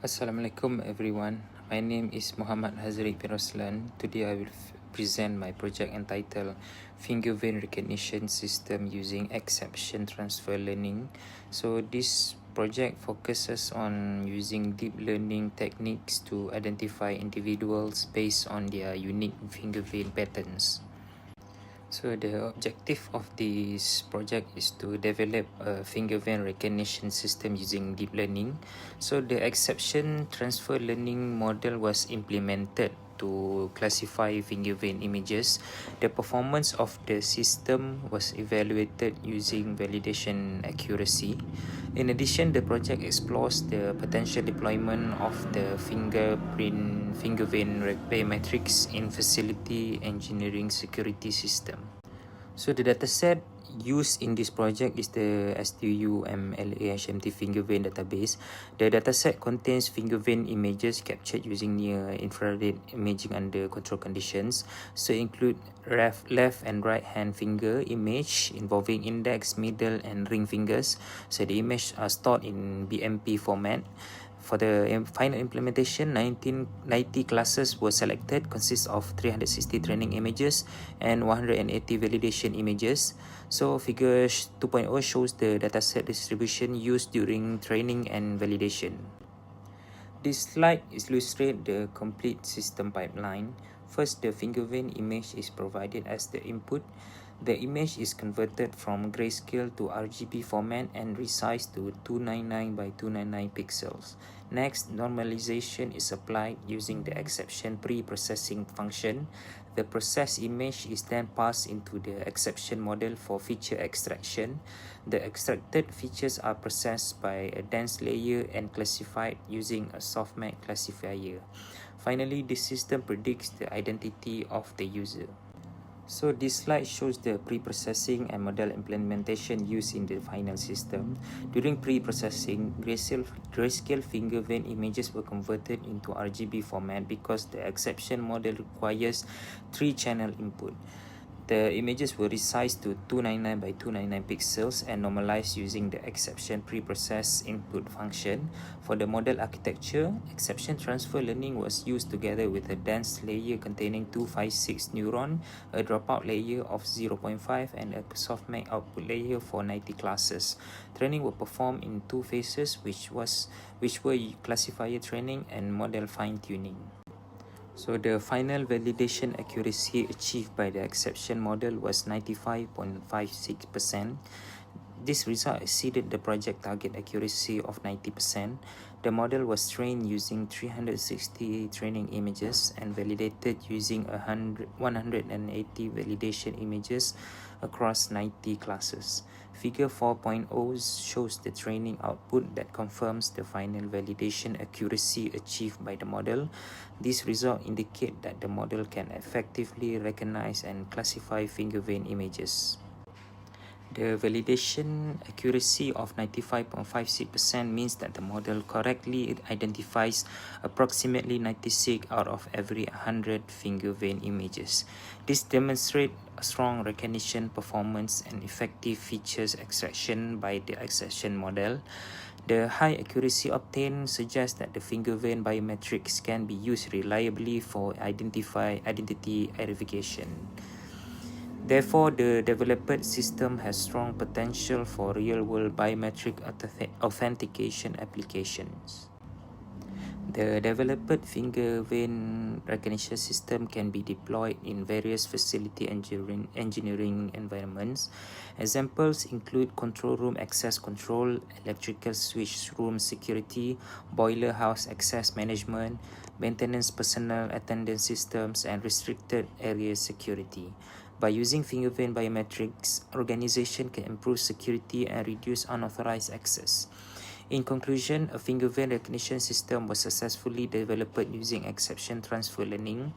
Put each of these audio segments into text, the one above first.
Assalamualaikum everyone. My name is Muhammad Hazri bin Roslan. Today I will present my project entitled Finger Vein Recognition System using Exception Transfer Learning. So this project focuses on using deep learning techniques to identify individuals based on their unique finger vein patterns. So the objective of this project is to develop a finger vein recognition system using deep learning. So the exception transfer learning model was implemented to classify finger vein images. The performance of the system was evaluated using validation accuracy. In addition, the project explores the potential deployment of the finger vein biometrics in facility engineering security system. So the dataset used in this project is the STU-MLA-HMT finger vein database. The dataset contains finger vein images captured using near-infrared imaging under controlled conditions. So include left and right hand finger image involving index, middle and ring fingers. So the image are stored in BMP format. For the final implementation, 90 classes were selected, consists of 360 training images and 180 validation images. So figure 2.0 shows the dataset distribution used during training and validation. This slide illustrates the complete system pipeline. First, the finger vein image is provided as the input. The image is converted from grayscale to RGB format and resized to 299 by 299 pixels. Next, normalization is applied using the exception pre-processing function. The processed image is then passed into the exception model for feature extraction. The extracted features are processed by a dense layer and classified using a softmax classifier. Finally, the system predicts the identity of the user. So this slide shows the pre-processing and model implementation used in the final system. During pre-processing, grayscale finger vein images were converted into RGB format because the exception model requires 3-channel input. The images were resized to 299 by 299 pixels and normalized using the exception pre-process input function. For the model architecture, exception transfer learning was used together with a dense layer containing 256 neuron, a dropout layer of 0.5 and a softmax output layer for 90 classes. Training were performed in 2 phases, which were classifier training and model fine-tuning. So the final validation accuracy achieved by the exception model was 95.56%. This result exceeded the project target accuracy of 90%. The model was trained using 360 training images and validated using 180 validation images across 90 classes. Figure 4.0 shows the training output that confirms the final validation accuracy achieved by the model. These results indicate that the model can effectively recognize and classify finger vein images. The validation accuracy of 95.56% means that the model correctly identifies approximately 96 out of every 100 finger vein images. This demonstrates a strong recognition performance and effective features extraction by the exception model. The high accuracy obtained suggests that the finger vein biometrics can be used reliably for identity verification. Therefore, the developed system has strong potential for real-world biometric authentication applications. The developed finger vein recognition system can be deployed in various facility engineering environments. Examples include control room access control, electrical switch room security, boiler house access management, maintenance personnel attendance systems, and restricted area security. By using finger vein biometrics, organization can improve security and reduce unauthorized access. In conclusion, a finger vein recognition system was successfully developed using exception transfer learning.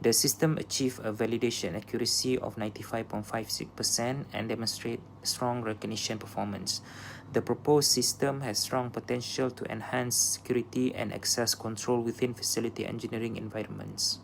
The system achieved a validation accuracy of 95.56% and demonstrates strong recognition performance. The proposed system has strong potential to enhance security and access control within facility engineering environments.